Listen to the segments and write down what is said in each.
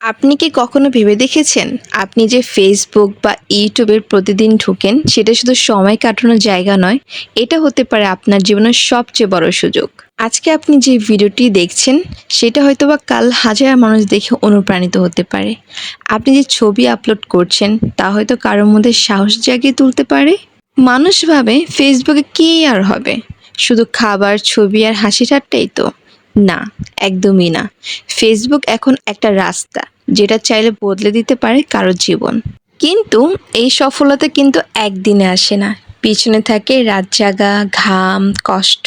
আপনি কি কখনো ভেবে দেখেছেন আপনি যে ফেসবুক বা ইউটিউবের প্রতিদিন ঢোকেন সেটা শুধু সময় কাটানোর জায়গা নয়, এটা হতে পারে আপনার জীবনের সবচেয়ে বড় সুযোগ। আজকে আপনি যে ভিডিওটি দেখছেন সেটা হয়তোবা কাল হাজার মানুষ দেখে অনুপ্রাণিত হতে পারে। আপনি যে ছবি আপলোড করছেন তা হয়তো কারোর মধ্যে সাহস জাগিয়ে তুলতে পারে। মানুষ ভাবে ফেসবুকে কী আর হবে, শুধু খাবার, ছবি আর হাসি ঠাট্টাই তো। না, একদমই না। ফেসবুক এখন একটা রাস্তা যেটা চাইলে বদলে দিতে পারে কারোর জীবন। কিন্তু এই সফলতা কিন্তু একদিনে আসে না। পিছনে থাকে রাত জাগা, ঘাম, কষ্ট,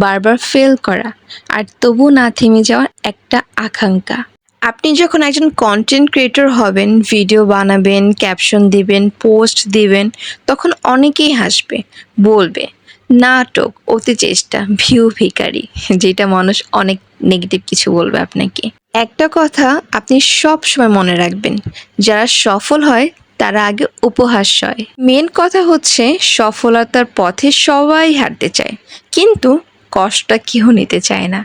বারবার ফেল করা, আর তবু না থেমে যাওয়ার একটা আকাঙ্ক্ষা। আপনি যখন একজন কন্টেন্ট ক্রিয়েটর হবেন, ভিডিও বানাবেন, ক্যাপশন দিবেন, পোস্ট দিবেন, তখন অনেকেই হাসবে, বলবে নাটক, অতি চেষ্টা, ভিউ ভিখারি, যেটা মানুষ অনেক নেগেটিভ কিছু বলবে আপনাকে। একটা কথা আপনি সব সময় মনে রাখবেন, যারা সফল হয় তারা আগে উপহাস হয়। মেন কথা হচ্ছে সফলতার পথে সবাই হাঁটতে চায়, কিন্তু কষ্টটা কেউ নিতে চায় না।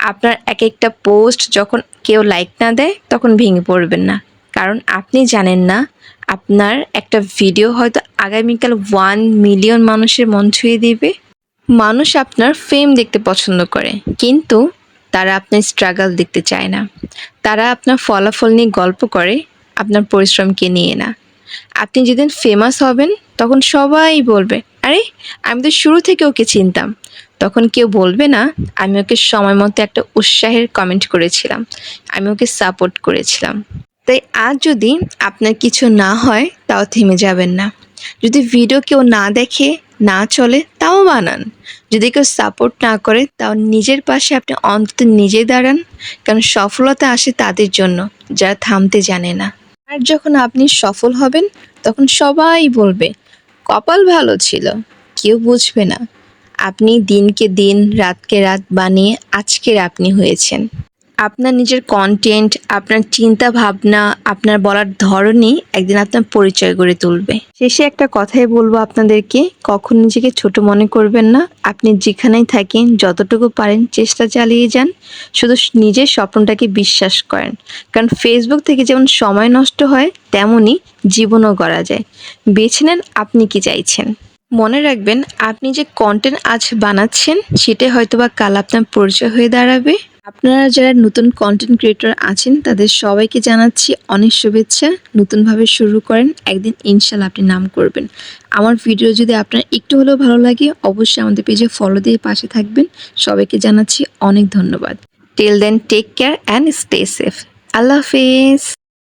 আপনার এক একটা পোস্ট যখন কেউ লাইক না দেয় তখন ভেঙে পড়বেন না, কারণ আপনি জানেন না আপনার একটা ভিডিও হয়তো আগামীকাল 1 মিলিয়ন মানুষের মন ছুঁয়ে দিবে। মানুষ আপনার ফেম দেখতে পছন্দ করে, কিন্তু তারা আপনার স্ট্রাগল দেখতে চায় না। তারা আপনার ফলাফল নিয়ে গল্প করে, আপনার পরিশ্রমকে নিয়ে না। আপনি যেদিন ফেমাস হবেন তখন সবাই বলবে, আরে আমি তো শুরু থেকে ওকে চিনতাম। তখন কেউ বলবে না আমি ওকে সময় মতো একটা উৎসাহের কমেন্ট করেছিলাম, আমি ওকে সাপোর্ট করেছিলাম। তাই আজ যদি আপনার কিছু না হয় তাও থেমে যাবেন না। যদি ভিডিও কেউ না দেখে, না চলে, তাও বানান। যদি কেউ সাপোর্ট না করে তাও নিজের পাশে আপনি অন্তত নিজে দাঁড়ান, কারণ সফলতা আসে তাদের জন্য যারা থামতে জানে না। আর যখন আপনি সফল হবেন তখন সবাই বলবে কপাল ভালো ছিল। কেউ বুঝবে না আপনি দিনকে দিন, রাতকে রাত বানিয়ে আজকের আপনি হয়েছেন। আপনার নিজের কন্টেন্ট, আপনার চিন্তা ভাবনা, আপনার বলার ধরনই একদিন আপনার পরিচয় গড়ে তুলবে। শেষে একটা কথাই বলবো আপনাদেরকে, কখন নিজেকে ছোট মনে করবেন না। আপনি যেখানেই থাকেন যতটুকু পারেন চেষ্টা চালিয়ে যান, শুধু নিজের স্বপ্নটাকে বিশ্বাস করেন। কারণ ফেসবুক থেকে যেমন সময় নষ্ট হয় তেমনই জীবনও গড়া যায়। বেছে নেন আপনি কি চাইছেন। মনে রাখবেন আপনি যে কন্টেন্ট আজ বানাচ্ছেন সেটাই হয়তোবা কাল আপনার পরিচয় হয়ে দাঁড়াবে। আপনারা যারা নতুন কন্টেন্ট ক্রিয়েটর আছেন তাদের সবাইকে জানাচ্ছি অনেক শুভেচ্ছা। নতুনভাবে শুরু করেন, একদিন ইনশাল্লাহ আপনি নাম করবেন। আমার ভিডিও যদি আপনার একটু হলেও ভালো লাগে অবশ্যই আমাদের পেজে ফলো দিয়ে পাশে থাকবেন। সবাইকে জানাচ্ছি অনেক ধন্যবাদ। Till then take care and stay safe. Allah হাফেজ।